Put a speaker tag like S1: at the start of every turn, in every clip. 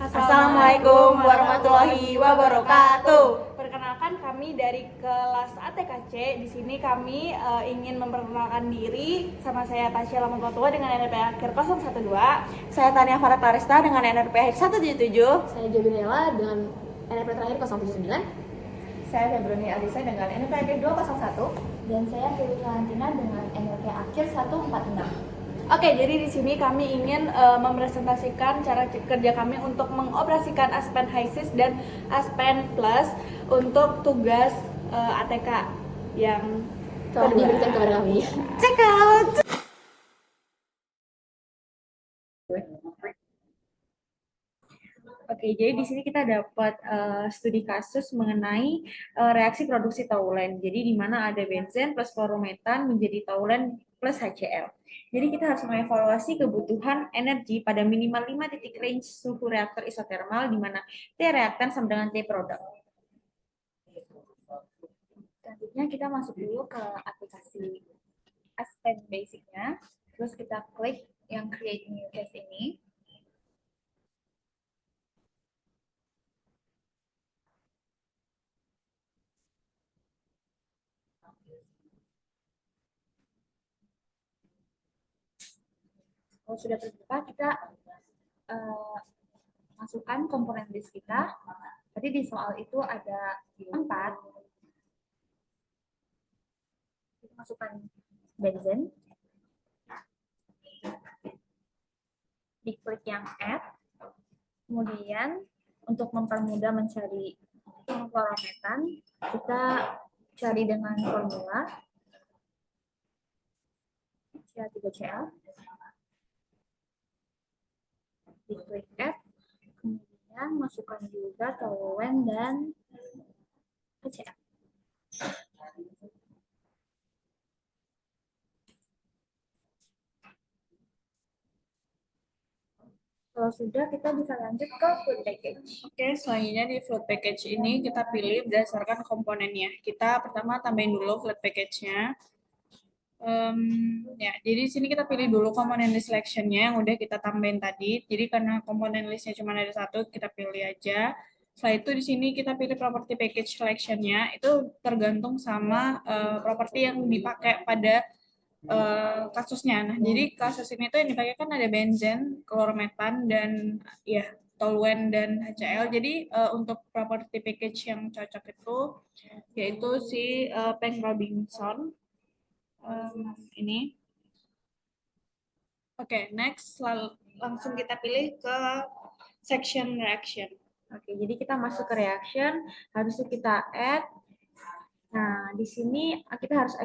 S1: Assalamualaikum warahmatullahi wabarakatuh.
S2: Perkenalkan kami dari kelas ATKC. Di sini kami ingin memperkenalkan diri. Sama saya Tasya Lamotua dengan NRP akhir 012.
S1: Saya Tania Farah Clarista dengan NRP akhir 177.
S3: Saya Jobinella dengan NRP terakhir 079.
S4: Saya Febroni Alisa dengan NRP akhir 201.
S5: Dan saya Dewi Valentina dengan NRP akhir 146.
S2: Oke, jadi di sini kami ingin mempresentasikan cara kerja kami untuk mengoperasikan Aspen HiSys dan Aspen Plus untuk tugas ATK yang
S3: telah diberikan kepada kami.
S1: Check out. Oke, jadi di sini kita dapat studi kasus mengenai reaksi produksi taulen. Jadi di mana ada benzen plus klorometan menjadi taulen plus HCl. Jadi kita harus mengevaluasi kebutuhan energi pada minimal 5 titik range suhu reaktor isotermal di mana T reaktan sama dengan T produk.
S4: Selanjutnya kita masuk dulu ke aplikasi Aspen Basic-nya. Terus kita klik yang Create New Case ini. Kalau sudah terbuka, kita masukkan komponen list kita. Tadi di soal itu ada 4. Kita masukkan benzen. Diklik yang add. Kemudian untuk mempermudah mencari klorometan, kita cari dengan formula Cl3Cl. Diklik add, kemudian masukkan juga toluene dan HCl. Kalau sudah, kita bisa lanjut ke fluid package.
S2: Oke, selanjutnya di fluid package ini kita pilih berdasarkan komponennya. Kita pertama tambahin dulu fluid package-nya. Ya, jadi di sini kita pilih dulu komponen list selection-nya yang udah kita tambahin tadi. Jadi karena komponen listnya cuma ada satu, kita pilih aja. Setelah itu di sini kita pilih property package selection-nya. Itu tergantung sama properti yang dipakai pada kasusnya. Nah, jadi kasus ini tuh yang dipakai kan ada benzen, klorometan, dan ya toluene dan HCl. Jadi untuk property package yang cocok itu yaitu si Peng Robinson. Ini. Oke, next langsung kita pilih ke section reaction.
S1: Oke, jadi kita masuk ke reaction, habis itu kita add. Nah, di sini kita harus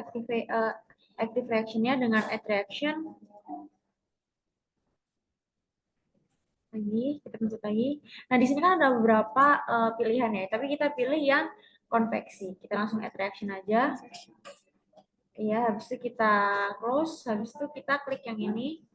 S1: active reaction-nya dengan add reaction. Kita pencet lagi. Nah, di sini kan ada beberapa pilihan ya, tapi kita pilih yang konveksi. Kita langsung add reaction aja. Ya, habis itu kita close, habis itu kita klik yang ini.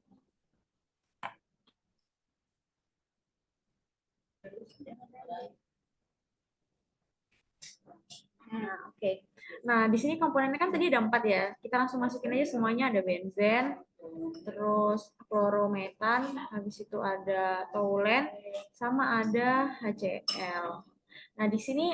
S1: Nah, oke. Nah, di sini komponennya kan tadi ada 4 ya. Kita langsung masukin aja semuanya, ada benzen, terus klorometan, habis itu ada toluene, sama ada HCl. Nah, di sini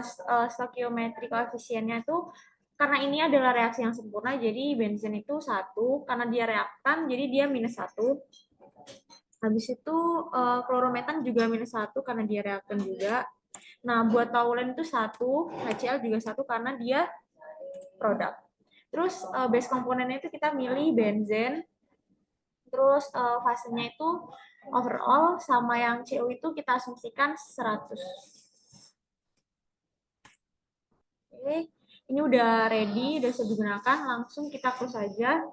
S1: stoichiometry koefisiennya tuh karena ini adalah reaksi yang sempurna, jadi benzen itu 1, karena dia reaktan, jadi dia -1. Habis itu klorometan juga -1 karena dia reaktan juga. Nah, buat toluene itu 1, HCl juga 1 karena dia produk. Terus base komponennya itu kita milih benzen. Terus fasenya itu overall sama yang CO itu kita asumsikan 100. Oke, ini udah ready, udah bisa digunakan, langsung kita close saja.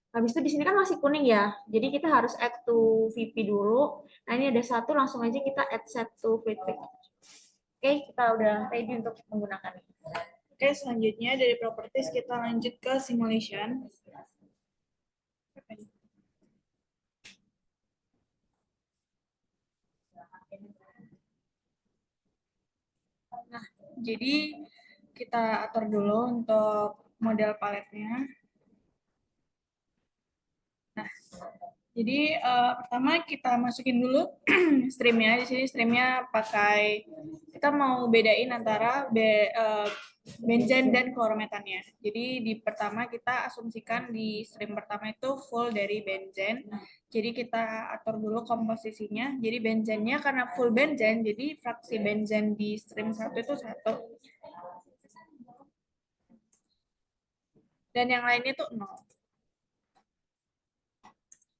S1: Habis itu di sini kan masih kuning ya, jadi kita harus add to VP dulu. Nah, ini ada 1, langsung aja kita add set to fluid package. Oke, kita udah ready untuk menggunakan ini.
S2: Oke, selanjutnya dari properties kita lanjut ke simulation. Nah, jadi kita atur dulu untuk model paletnya. Nah, Jadi pertama kita masukin dulu streamnya. Di sini streamnya pakai, kita mau bedain antara benzen dan klorometannya. Jadi di pertama kita asumsikan di stream pertama itu full dari benzen. Jadi kita atur dulu komposisinya. Jadi benzennya karena full benzen, jadi fraksi benzen di stream 1 itu 1. Dan yang lainnya tuh 0.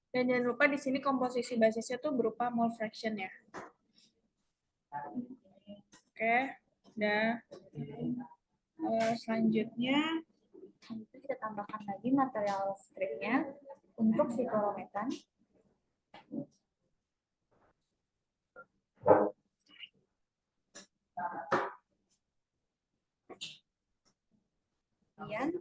S2: Dan jangan lupa di sini komposisi basisnya tuh berupa mole fraction ya. Oke, udah. Selanjutnya
S4: Itu kita tambahkan lagi material streamnya untuk si klorometan. Kemudian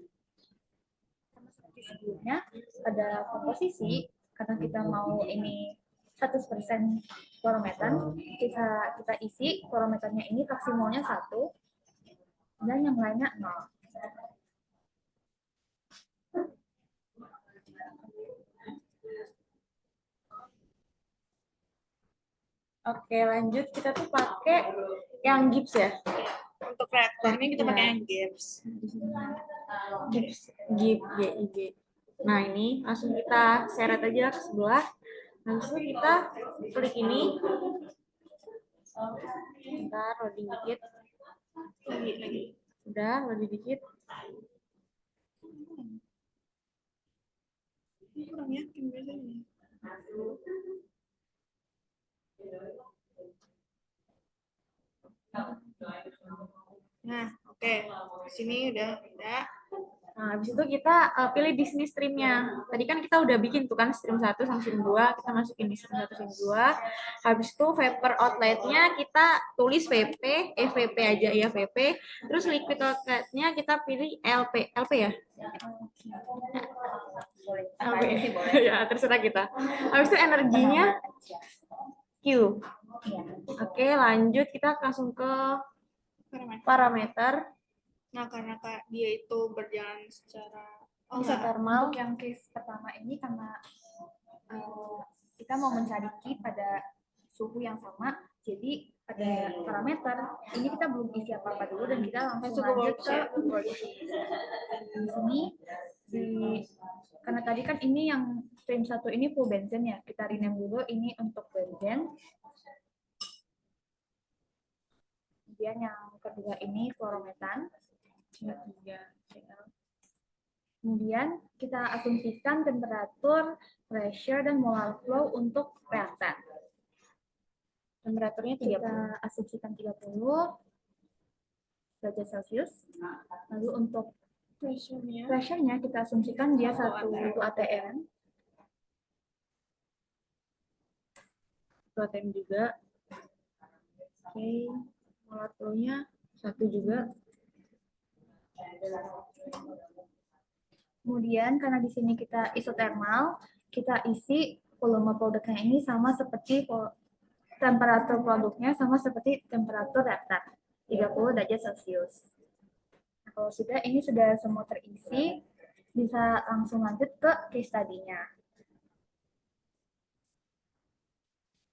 S4: sama seperti sebelumnya pada komposisi, karena kita mau ini 100% klorometan, kita isi klorometannya ini fraksi molnya 1 dan yang lainnya 0.
S1: Oke, lanjut kita tuh pakai yang gips ya.
S2: untuk reaktor ini kita
S1: Iya.
S2: pakai yang Gibbs.
S1: Gips, GIG. Nah, ini langsung kita seret aja ke sebelah. Habis itu kita klik ini. Bentar, loading dikit.
S2: Lagi.
S1: Udah, loading dikit.
S2: Kurang yakin biasanya. Nah, oke. Di sini udah.
S1: Nah, habis itu kita pilih di sini streamnya. Tadi kan kita udah bikin tuh kan stream 1 sama stream 2. Kita masukin di stream 1, stream 2. Habis itu vapor outlet-nya kita tulis VP, VP aja ya VP. Terus liquid outlet-nya kita pilih LP. LP ya? LP. Ya, terserah kita. Habis itu energinya Q. Oke, lanjut kita langsung ke parameter.
S2: Nah, karena dia itu berjalan secara
S1: Isothermal.
S4: Untuk yang case pertama ini karena kita mau mencari Q pada suhu yang sama, jadi pada parameter ini kita belum isi apa-apa dulu dan kita langsung lanjut ke worksheet. Di sini karena tadi kan ini yang stream 1 ini full benzen ya, kita rename dulu ini untuk benzen. Kemudian yang kedua ini klorometan. Kemudian kita asumsikan temperatur, pressure, dan molar flow untuk reaktan.
S1: Temperaturnya 30.
S4: Kita asumsikan 30 derajat Celcius. Lalu untuk pressure-nya kita asumsikan dia 1 atm.
S1: 1 atm juga. Oke, molar flow-nya 1 juga.
S4: Kemudian karena di sini kita isothermal, kita isi volume produknya ini sama seperti temperatur produknya sama seperti temperatur reaktan, 30 derajat Celcius. Nah, kalau sudah ini sudah semua terisi, bisa langsung lanjut ke case study-nya.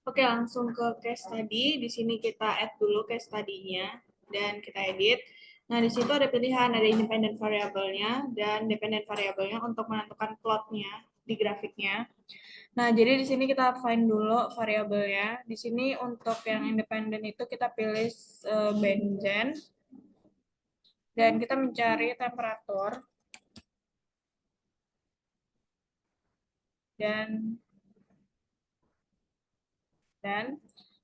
S2: Oke, langsung ke case study. Di sini kita add dulu case study-nya dan kita edit. Nah, di situ ada pilihan, ada independent variable-nya dan dependent variable-nya untuk menentukan plot-nya di grafiknya. Nah, jadi di sini kita find dulu variabelnya. Di sini untuk yang independent itu kita pilih benzen dan kita mencari temperatur dan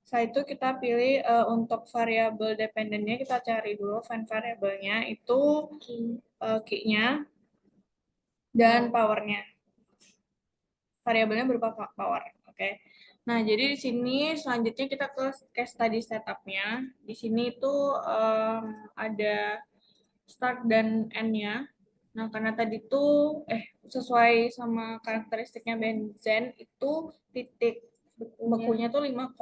S2: setelah itu kita pilih untuk variabel dependennya, kita cari dulu find variabelnya itu key-nya dan powernya. Variabelnya berupa power. Oke. Nah, jadi di sini selanjutnya kita ke case study setup-nya. Di sini itu ada start dan end-nya. Nah, karena tadi tuh sesuai sama karakteristiknya benzen itu titik bekunya tuh 5,5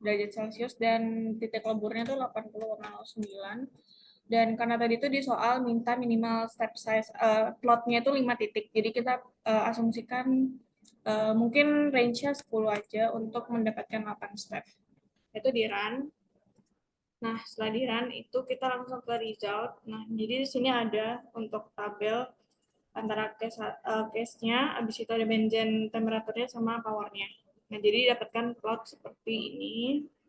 S2: derajat Celcius dan titik leburnya tuh 80,09. Dan karena tadi tuh di soal minta minimal step size plotnya itu 5 titik. Jadi kita asumsikan Mungkin range-nya 10 aja untuk mendapatkan 8 step. Itu di run. Nah, setelah di run itu kita langsung ke result. Nah, jadi di sini ada untuk tabel antara case-nya, habis itu ada benzen temperaturnya sama powernya. Nah, jadi dapatkan plot seperti ini.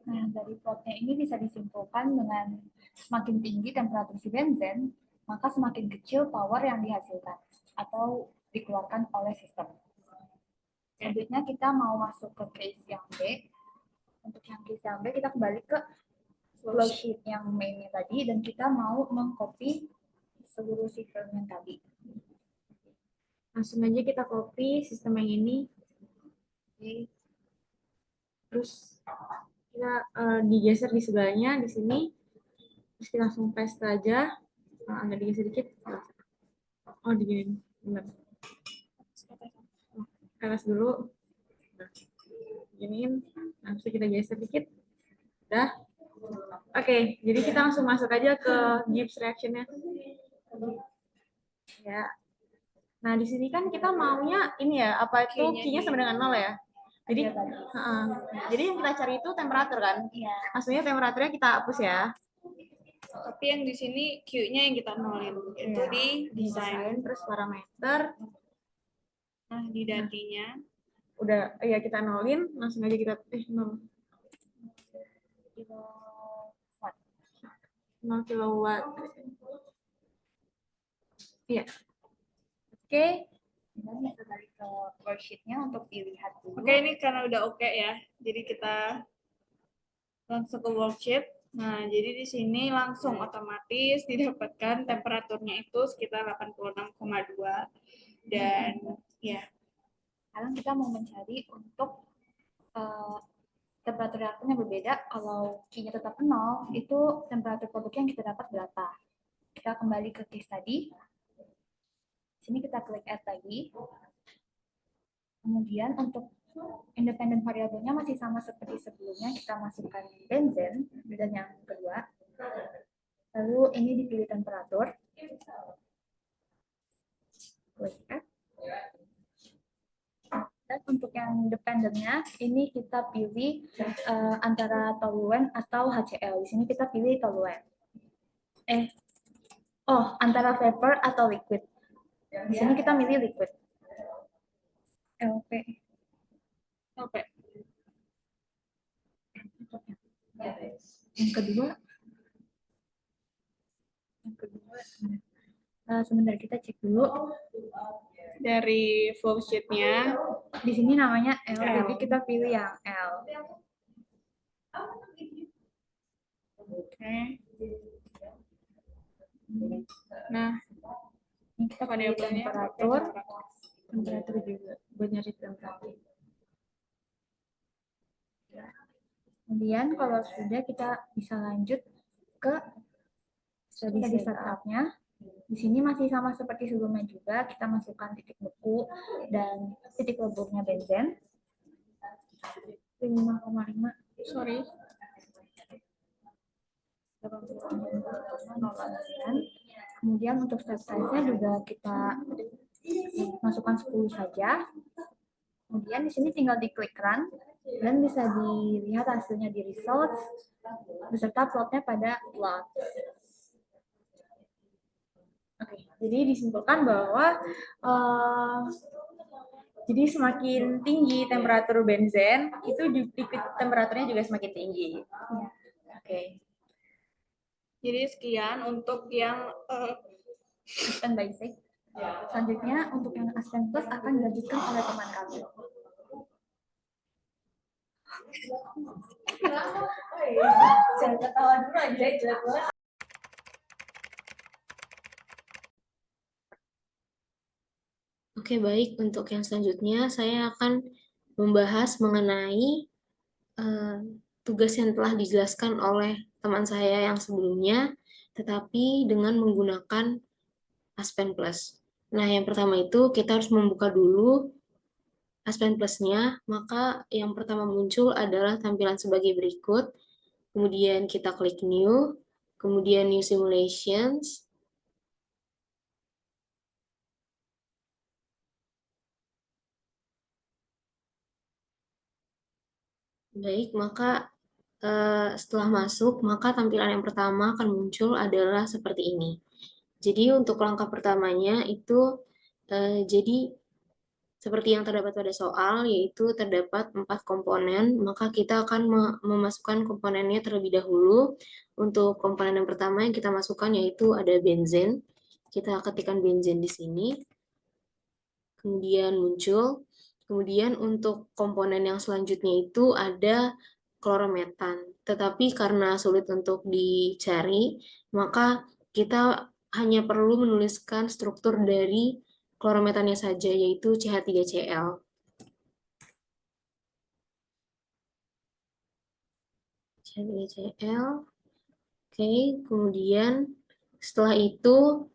S4: Nah, dari plotnya ini bisa disimpulkan dengan semakin tinggi temperatur si benzen, maka semakin kecil power yang dihasilkan atau dikeluarkan oleh sistem. Selanjutnya kita mau masuk ke case yang B. Untuk yang case yang B, kita kembali ke flowsheet yang mainnya tadi, dan kita mau mengcopy seluruh sistem yang tadi.
S1: Langsung aja kita copy sistem yang ini. Oke. Terus kita digeser di sebelahnya di sini. Terus kita langsung paste aja. Agak digeser dikit. Oh, digini. Benar. Ke atas dulu. Nah, giniin. Nah, terus kita geser dikit. Udah. Oke, jadi kita langsung masuk aja ke Gibbs reaction-nya. Ya. Nah, di sini kan kita maunya ini ya, apa itu Q-nya sama dengan 0 ya. Jadi, jadi yang kita cari itu temperatur kan?
S4: Iya.
S1: Maksudnya temperaturnya kita hapus ya.
S2: Tapi yang di sini Q-nya yang kita nolin. Itu
S1: Iya.
S2: di desain.
S1: Terus parameter.
S2: Nah, di datinya.
S1: Udah, ya kita nolin, langsung aja kita, 0. 0 kilowatt. Iya. Oke.
S4: Dan kita balik ke worksheet-nya untuk dilihat dulu.
S2: Oke, ini karena udah oke ya. Jadi kita langsung ke worksheet. Nah, jadi di sini langsung otomatis didapatkan temperaturnya itu sekitar 86,2. Dan ya,
S4: Sekarang kita mau mencari untuk temperatur reaktornya berbeda. Kalau Q-nya tetap 0, itu temperatur produknya yang kita dapat berapa. Kita kembali ke case tadi. Sini kita klik add lagi. Kemudian untuk independen variabelnya masih sama seperti sebelumnya, kita masukkan benzen dan yang kedua. Lalu ini dipilih temperatur. Klik add. Dan untuk yang independennya, ini kita pilih antara toluen atau HCl. Di sini kita pilih toluen. Antara vapor atau liquid. Di sini kita milih liquid. LP.
S2: oke.
S4: Yang kedua, sebentar kita cek dulu.
S2: Dari flowsheet-nya,
S4: Di sini namanya L,
S2: L.
S4: jadi kita pilih yang L.
S2: oke. Nah,
S4: Ini kita pilih
S2: variabelnya
S4: temperatur.
S1: Temperatur juga. Buat nyari temperatur.
S4: Kemudian kalau sudah, kita bisa lanjut ke steady setup-nya. Di sini masih sama seperti sebelumnya juga, kita masukkan titik beku dan titik leburnya benzen. 5,5.
S2: sorry.
S4: 86,09. Kemudian untuk step size-nya juga kita masukkan 10 saja. Kemudian di sini tinggal diklik run dan bisa dilihat hasilnya di results beserta plotnya pada plot.
S1: Oke, jadi disimpulkan bahwa jadi semakin tinggi temperatur benzen, itu liquid temperaturnya juga semakin tinggi.
S4: Ya.
S1: Oke.
S2: Jadi sekian untuk yang
S4: Aspen basic. Selanjutnya untuk yang Aspen plus akan dilanjutkan oleh teman kami.
S5: Jangan ketawa dulu aja, jelek banget.
S3: Oke, baik. Untuk yang selanjutnya, saya akan membahas mengenai tugas yang telah dijelaskan oleh teman saya yang sebelumnya, tetapi dengan menggunakan Aspen Plus. Nah, yang pertama itu kita harus membuka dulu Aspen Plus-nya, maka yang pertama muncul adalah tampilan sebagai berikut. Kemudian kita klik New, kemudian New Simulations. Baik, maka setelah masuk, maka tampilan yang pertama akan muncul adalah seperti ini. Jadi untuk langkah pertamanya itu jadi seperti yang terdapat pada soal, yaitu terdapat 4 komponen, maka kita akan memasukkan komponennya terlebih dahulu. Untuk komponen yang pertama yang kita masukkan yaitu ada benzen. Kita ketikkan benzen di sini, kemudian muncul. Kemudian untuk komponen yang selanjutnya itu ada klorometan. Tetapi karena sulit untuk dicari, maka kita hanya perlu menuliskan struktur dari klorometannya saja, yaitu CH3Cl. CH3Cl. Oke, kemudian setelah itu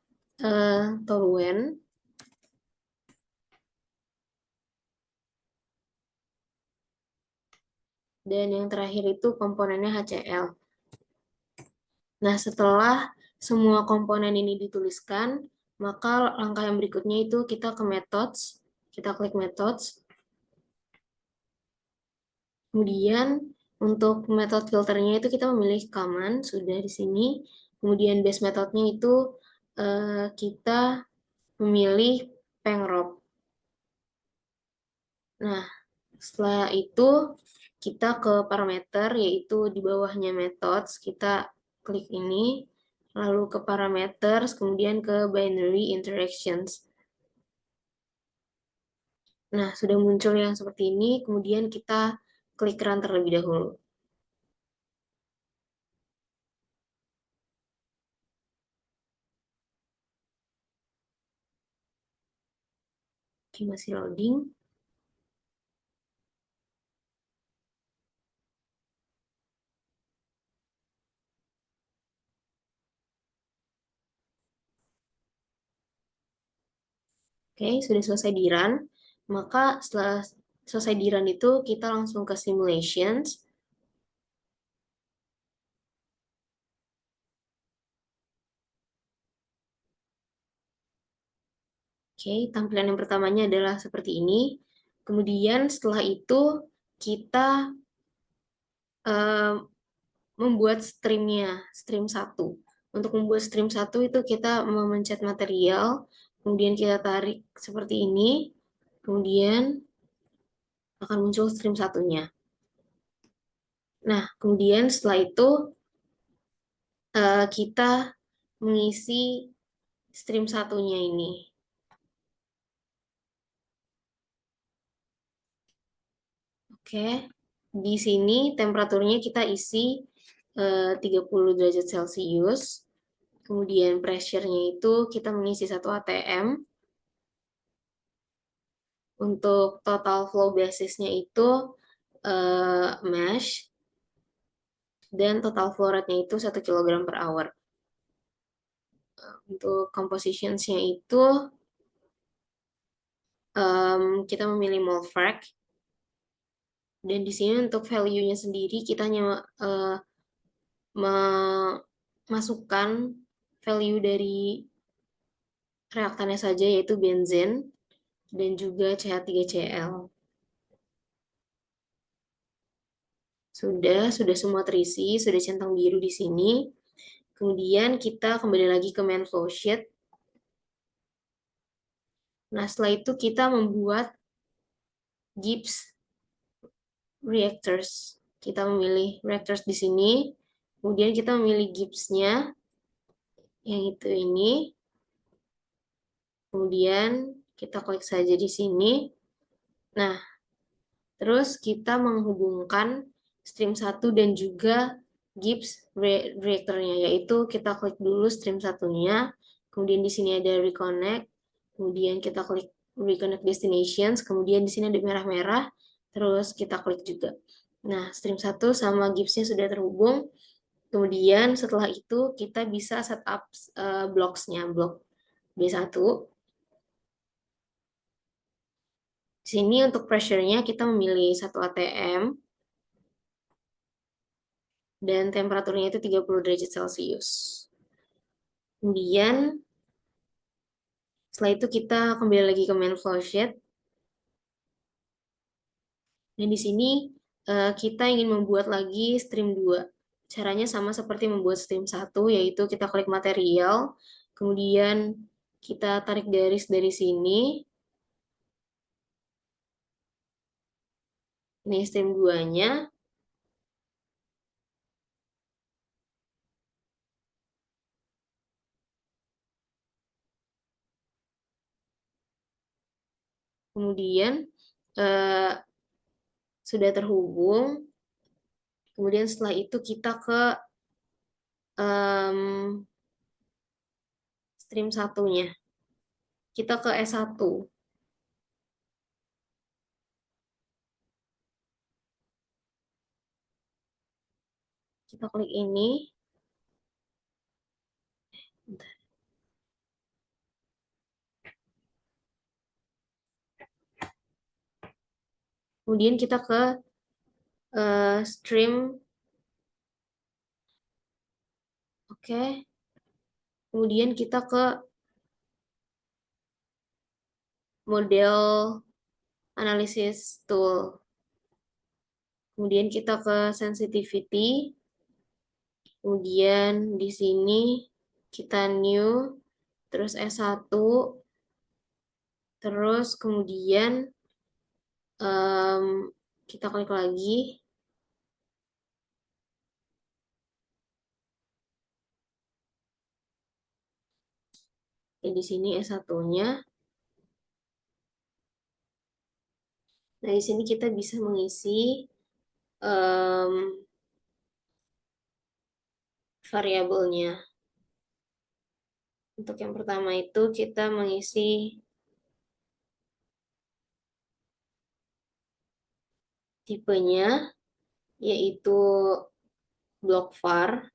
S3: toluen. Dan yang terakhir itu komponennya HCl. Nah, setelah semua komponen ini dituliskan, maka langkah yang berikutnya itu kita ke methods. Kita klik methods. Kemudian untuk metode filternya itu kita memilih command, sudah di sini. Kemudian base methodnya itu kita memilih pengrop. Nah, setelah itu kita ke parameter, yaitu di bawahnya methods, kita klik ini, lalu ke parameters, kemudian ke binary interactions. Nah, sudah muncul yang seperti ini, kemudian kita klik run terlebih dahulu. Oke, masih loading. Oke, sudah selesai di run. Maka setelah selesai di run itu, kita langsung ke simulations. Oke, tampilan yang pertamanya adalah seperti ini. Kemudian setelah itu, kita membuat streamnya, stream 1. Untuk membuat stream 1 itu kita memencet material, kemudian kita tarik seperti ini, kemudian akan muncul stream 1-nya. Nah, kemudian setelah itu kita mengisi stream 1-nya ini. Oke, di sini temperaturnya kita isi 30 derajat Celcius. Kemudian pressure-nya itu kita mengisi 1 atm. Untuk total flow basisnya itu mesh. Dan total flow rate-nya itu 1 kg per hour. Untuk compositions-nya itu kita memilih mole frac. Dan di sini untuk value-nya sendiri kita hanya memasukkan value dari reaktannya saja, yaitu benzen dan juga CH3Cl. Sudah semua terisi, sudah centang biru di sini. Kemudian kita kembali lagi ke main flowsheet. Nah, setelah itu kita membuat Gibbs reactors. Kita memilih reactors di sini. Kemudian kita memilih Gibbs-nya, yang itu ini. Kemudian kita klik saja di sini. Nah, terus kita menghubungkan stream 1 dan juga Gibbs reactor-nya, yaitu kita klik dulu stream 1-nya, kemudian di sini ada reconnect, kemudian kita klik reconnect destinations, kemudian di sini ada merah-merah, terus kita klik juga. Nah, stream 1 sama Gibbs-nya sudah terhubung. Kemudian setelah itu kita bisa setup blocks-nya, blok B1. Di sini untuk pressure-nya kita memilih 1 atm. Dan temperaturnya itu 30 derajat Celcius. Kemudian setelah itu kita kembali lagi ke main flowsheet. Dan di sini kita ingin membuat lagi stream 2. Caranya sama seperti membuat stream 1, yaitu kita klik material, kemudian kita tarik garis dari sini. Ini stream 2-nya. Kemudian sudah terhubung. Kemudian setelah itu kita ke stream 1-nya. Kita ke S1. Kita klik ini. Kemudian kita ke stream. Oke. Kemudian kita ke model analysis tool. Kemudian kita ke sensitivity. Kemudian di sini kita new, terus S1, terus kemudian kita klik lagi. Di sini S1-nya. Nah, di sini kita bisa mengisi variabelnya. Untuk yang pertama itu kita mengisi tipenya, yaitu blok var.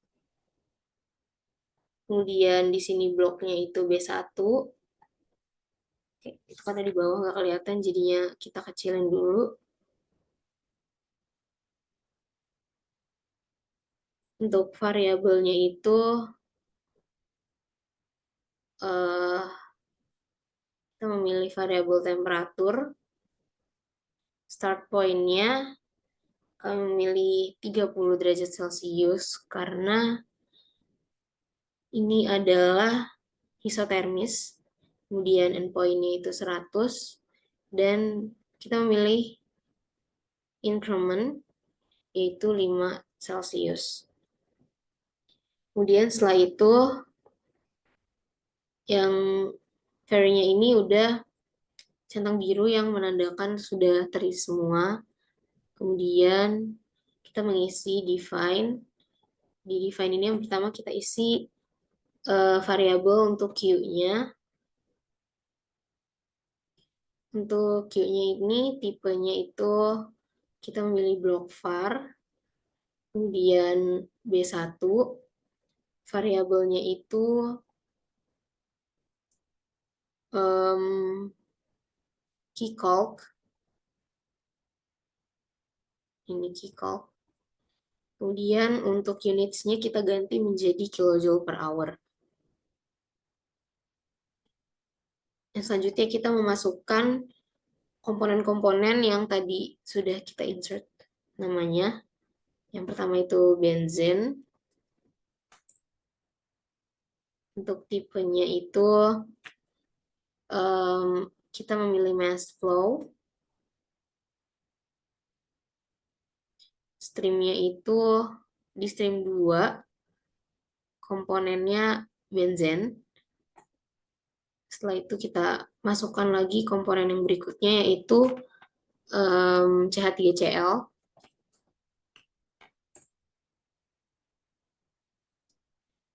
S3: Kemudian di sini bloknya itu B1. Oke, itu karena di bawah nggak kelihatan, jadinya kita kecilin dulu. Untuk variabelnya itu kita memilih variabel temperatur. Start point-nya kami memilih 30 derajat Celcius karena ini adalah isotermis. Kemudian endpoint-nya itu 100 dan kita memilih increment yaitu 5 Celcius. Kemudian setelah itu yang vary-nya ini udah centang biru yang menandakan sudah terisi semua. Kemudian kita mengisi define. Di define ini yang pertama kita isi variabel untuk Q-nya. Untuk Q-nya ini tipenya itu kita memilih blok var. Kemudian B1. Variabelnya itu keycalc. Ini keycalc. Kemudian untuk units-nya kita ganti menjadi kilojoule per hour. Yang selanjutnya kita memasukkan komponen-komponen yang tadi sudah kita insert namanya. Yang pertama itu benzen. Untuk tipenya itu kita memilih mass flow. Streamnya itu di stream 2 komponennya benzen. Setelah itu kita masukkan lagi komponen yang berikutnya yaitu CH3Cl.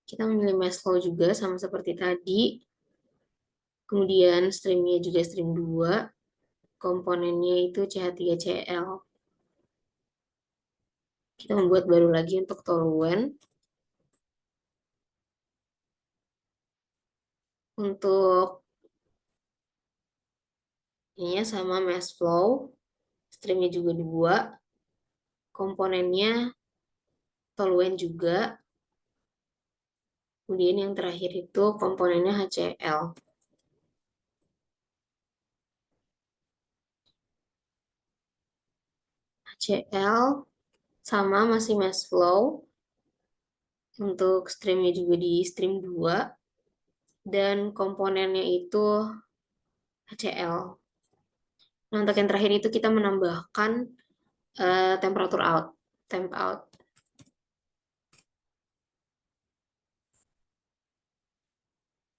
S3: Kita memilih mass flow juga sama seperti tadi. Kemudian streamnya juga stream 2. Komponennya itu CH3Cl. Kita membuat baru lagi untuk toluen. Untuk ini sama mass flow. Streamnya juga 2. Komponennya toluen juga. Kemudian yang terakhir itu komponennya HCl. HCl, sama masih mass flow. Untuk streamnya juga di stream 2. Dan komponennya itu HCl. Nah, untuk yang terakhir itu kita menambahkan temperatur out, temp out.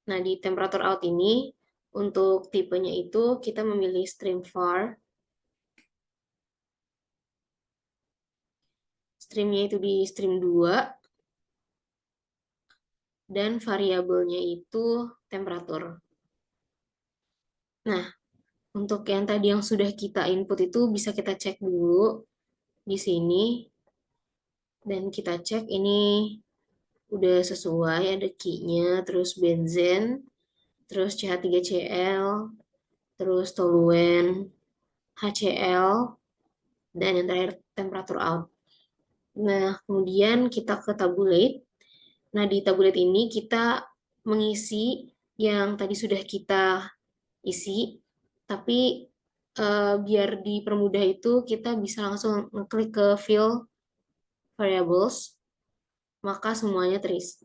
S3: Nah, di temperatur out ini, untuk tipenya itu kita memilih stream var. Streamnya itu di stream 2. Dan variabelnya itu temperatur. Nah, untuk yang tadi yang sudah kita input itu bisa kita cek dulu di sini. Dan kita cek ini udah sesuai, ada key-nya, terus benzen, terus CH3Cl, terus toluen, HCl, dan yang terakhir temperatur out. Nah, kemudian kita ke tabulate. Nah, di tabulate ini kita mengisi yang tadi sudah kita isi, tapi biar dipermudah itu kita bisa langsung ngeklik ke fill variables, maka semuanya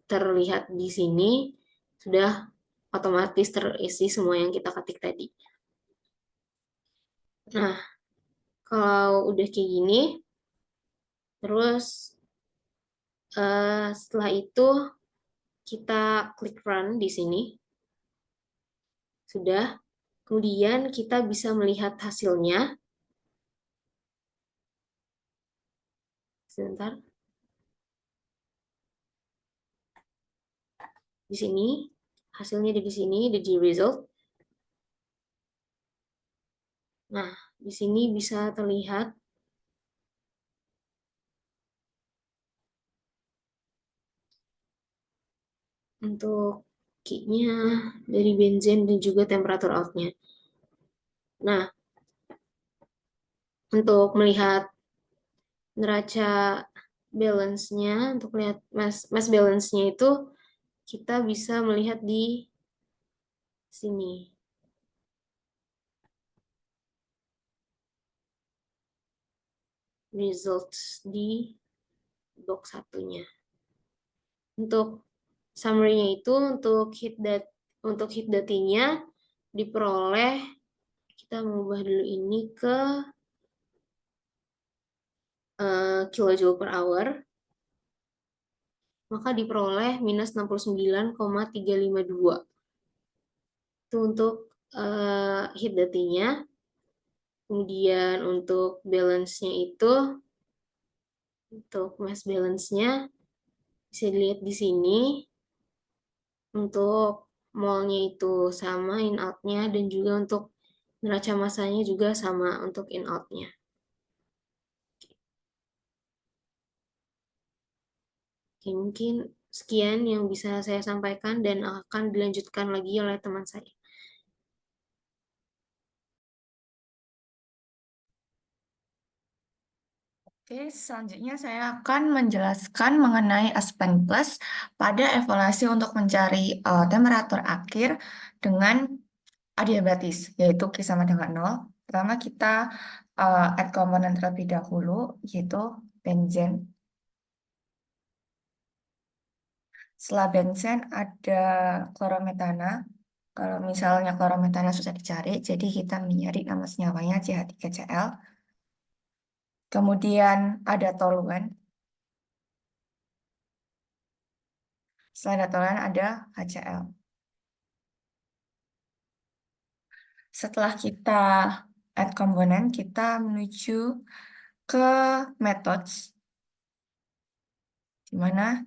S3: terlihat di sini sudah otomatis terisi semua yang kita ketik tadi. Nah, kalau udah kayak gini, terus setelah itu kita klik run di sini. Sudah. Kemudian kita bisa melihat hasilnya. Sebentar. Di sini, hasilnya ada di sini, ada di result. Nah, di sini bisa terlihat untuk key-nya dari benzen dan juga temperatur out-nya. Nah, untuk melihat neraca balance-nya, untuk lihat mass balance-nya itu kita bisa melihat di sini. Results di box satunya. Untuk summary-nya itu untuk heat data-nya diperoleh, kita mengubah dulu ini ke kilojoule per hour, maka diperoleh minus 69,352. Itu untuk heat data-nya. Kemudian untuk balance-nya itu, untuk mass balance-nya bisa dilihat di sini. Untuk mol-nya itu sama in out-nya, dan juga untuk neraca massanya juga sama untuk in out-nya. Oke, mungkin sekian yang bisa saya sampaikan dan akan dilanjutkan lagi oleh teman saya.
S6: Oke, selanjutnya saya akan menjelaskan mengenai Aspen Plus pada evaluasi untuk mencari temperatur akhir dengan adiabatis, yaitu Q sama dengan 0. Pertama kita add komponen terlebih dahulu, yaitu benzen. Setelah benzen ada klorometana. Kalau misalnya klorometana susah dicari, jadi kita mencari nama senyawanya CH3Cl. Kemudian ada toluen. Setelah ada toluen ada HCl. Setelah kita add komponen, kita menuju ke methods, di mana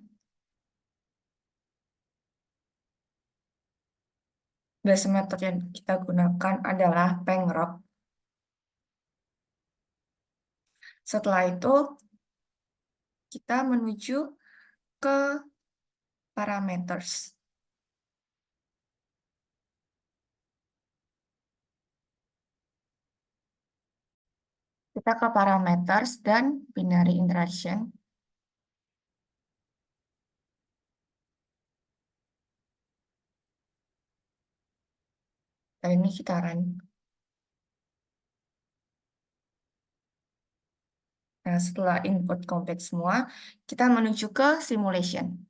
S6: base method yang kita gunakan adalah pengrok. Setelah itu, kita menuju ke parameters. Kita ke parameters dan binary interaction. Dan ini kita run. Nah, setelah input komplit semua, kita menuju ke simulation.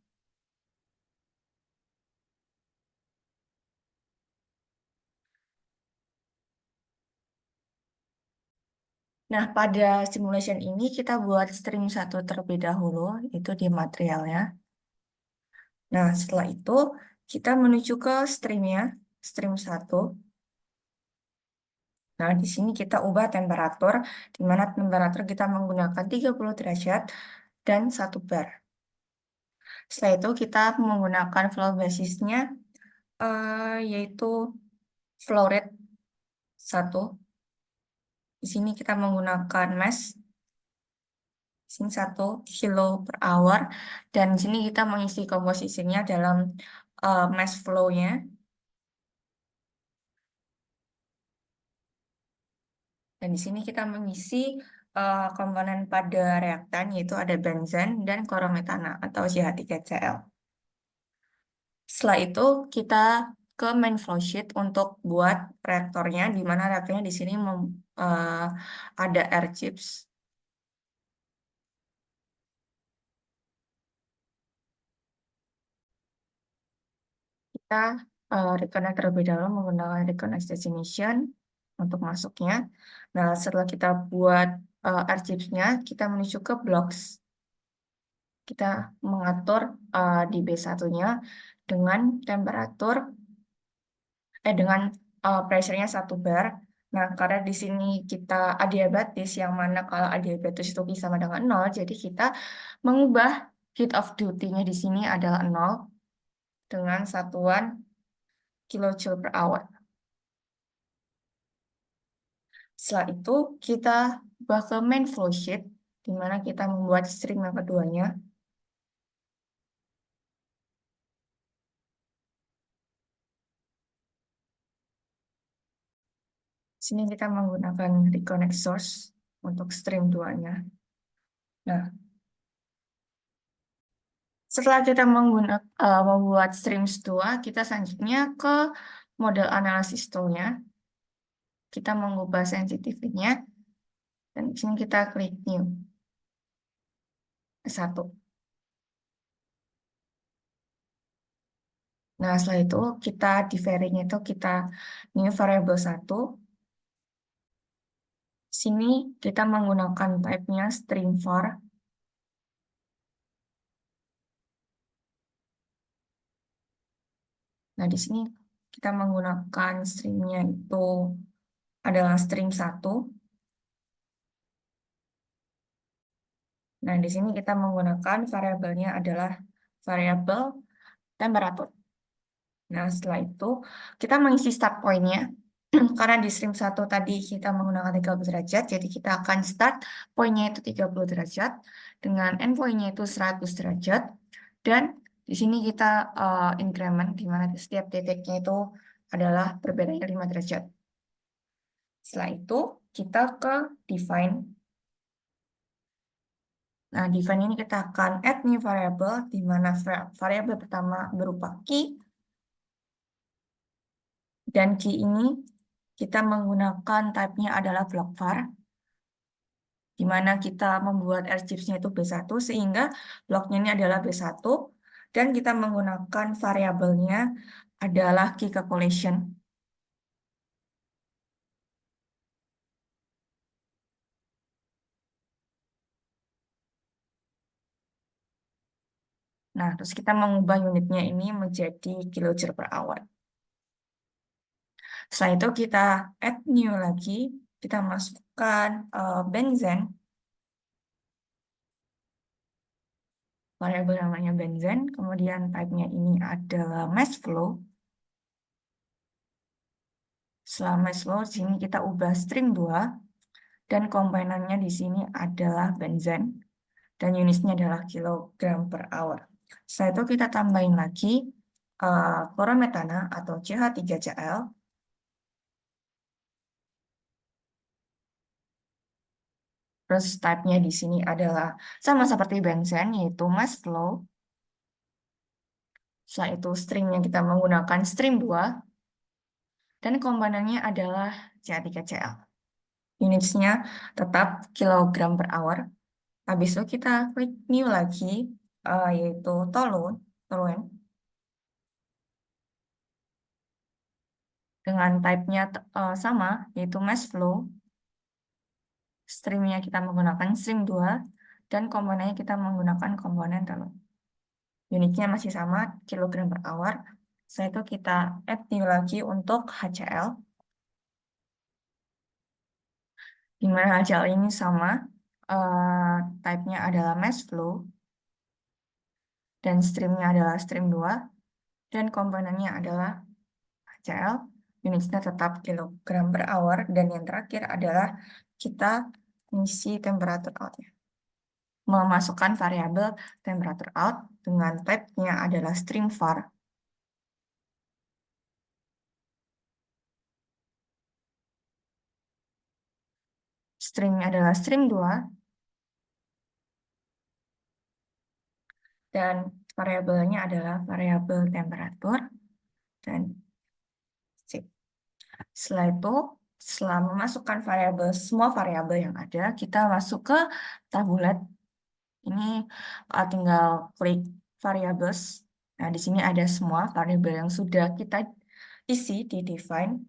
S6: Nah, pada simulation ini kita buat stream 1 terlebih dahulu, itu di materialnya. Nah, setelah itu kita menuju ke streamnya, stream 1. Nah, di sini kita ubah temperatur, di mana temperatur kita menggunakan 30 derajat dan 1 bar. Setelah itu kita menggunakan flow basisnya, yaitu flow rate 1. Di sini kita menggunakan mass, di sini 1 kilo per hour, dan di sini kita mengisi komposisinya dalam mass flow-nya. Dan di sini kita mengisi komponen pada reaktan, yaitu ada benzen dan klorometana atau CH3Cl. Setelah itu kita ke main flowsheet untuk buat reaktornya, di mana reaktornya di sini ada air chips. Kita reconnect terlebih dahulu menggunakan reconnect destination untuk masuknya. Nah, setelah kita buat air chipsnya, kita menuju ke blocks. Kita mengatur di B1-nya dengan temperatur dengan pressure-nya 1 bar. Nah, karena di sini kita adiabatis, yang mana kalau adiabatis itu sama dengan 0, jadi kita mengubah heat of duty-nya di sini adalah 0 dengan satuan kilojoule per hour. Setelah itu, kita ubah ke main flowsheet, di mana kita membuat stream yang keduanya. Sini kita menggunakan reconnect source untuk stream 2-nya. Nah, setelah kita membuat streams 2, kita selanjutnya ke model analisis tool-nya. Kita mengubah sensitivity-nya, dan di sini kita klik new. 1. Nah, setelah itu kita di variable itu kita new variable 1. Sini kita menggunakan type-nya string_var. Nah, di sini kita menggunakan string-nya itu adalah string 1. Nah, di sini kita menggunakan variabelnya adalah variabel temperatur. Nah, setelah itu kita mengisi start point-nya. Karena di stream 1 tadi kita menggunakan 30 derajat, jadi kita akan start point-nya itu 30 derajat, dengan endpoint-nya itu 100 derajat, dan di sini kita increment, di mana setiap titiknya itu adalah perbedaannya 5 derajat. Setelah itu kita ke define. Nah, define ini kita akan add new variable, di mana variabel pertama berupa key, dan key ini kita menggunakan type-nya adalah block var, di mana kita membuat archives-nya itu B1, sehingga bloknya ini adalah B1, dan kita menggunakan variabelnya adalah key calculation. Nah, terus kita mengubah unitnya ini menjadi kilojoule per hour. Setelah itu kita add new lagi, kita masukkan benzen, variabel namanya benzen, kemudian type-nya ini adalah mass flow. Setelah mass flow, di sini kita ubah string 2, dan komponennya di sini adalah benzen, dan unitnya adalah kilogram per hour. Setelah itu kita tambahin lagi klorometana atau CH3Cl. Terus type-nya di sini adalah sama seperti benzen, yaitu mass flow. Setelah itu string-nya kita menggunakan string 2, dan komponennya adalah CH3Cl. Unitsnya tetap kilogram per hour. Habis itu kita klik new lagi, yaitu toluene, dengan type-nya sama, yaitu mass flow. Streamnya kita menggunakan stream 2, dan komponennya kita menggunakan komponen toluene. Unitnya masih sama, kilogram per hour. Setelah itu kita add new lagi untuk HCl. Di mana HCl ini sama, type-nya adalah mass flow, dan streamnya adalah stream 2, dan komponennya adalah HCl, unitnya tetap kilogram per hour, dan yang terakhir adalah kita mengisi temperatur out-nya. Memasukkan variabel temperatur out dengan type-nya adalah stream var. Stringnya adalah stream 2, dan variabelnya adalah variabel temperatur, dan sip. Setelah itu, setelah memasukkan semua variabel yang ada, kita masuk ke tabulet. Ini tinggal klik variables. Nah, di sini ada semua variabel yang sudah kita isi di define.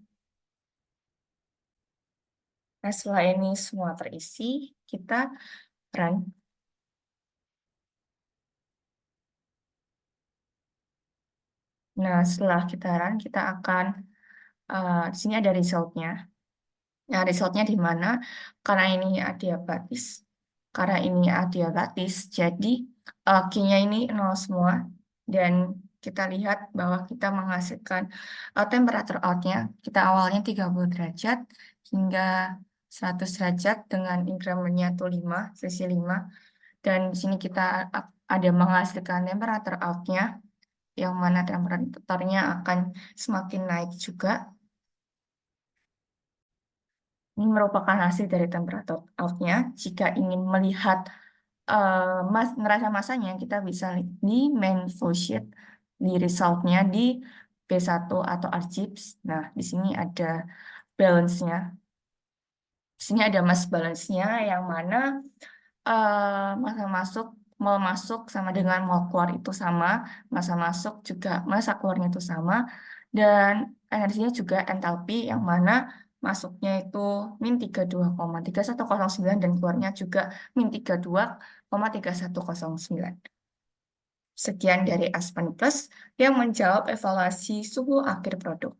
S6: Nah, setelah ini semua terisi, kita run. Nah, setelah kita run, kita akan, di sini ada resultnya. Nah, resultnya di mana? Karena ini adiabatis. Karena ini adiabatis, jadi Q-nya ini 0 semua. Dan kita lihat bahwa kita menghasilkan temperatur out-nya. Kita awalnya 30 derajat hingga 100 derajat dengan incrementnya itu 5, sisi 5. Dan di sini kita ada menghasilkan temperatur out-nya, yang mana temperaturnya akan semakin naik juga. Ini merupakan hasil dari temperatur out-nya. Jika ingin melihat neraca masanya, kita bisa lihat di main flowsheet, di result-nya di B1 atau ARGIPS. Nah, di sini ada balance-nya. Di sini ada mass balance-nya, yang mana massa masuk, mol masuk sama dengan mol keluar itu sama, massa masuk juga massa keluarnya itu sama, dan energinya juga entalpi, yang mana masuknya itu min 32,3109 dan keluarnya juga min 32,3109. Sekian dari Aspen Plus yang menjawab evaluasi suhu akhir produk.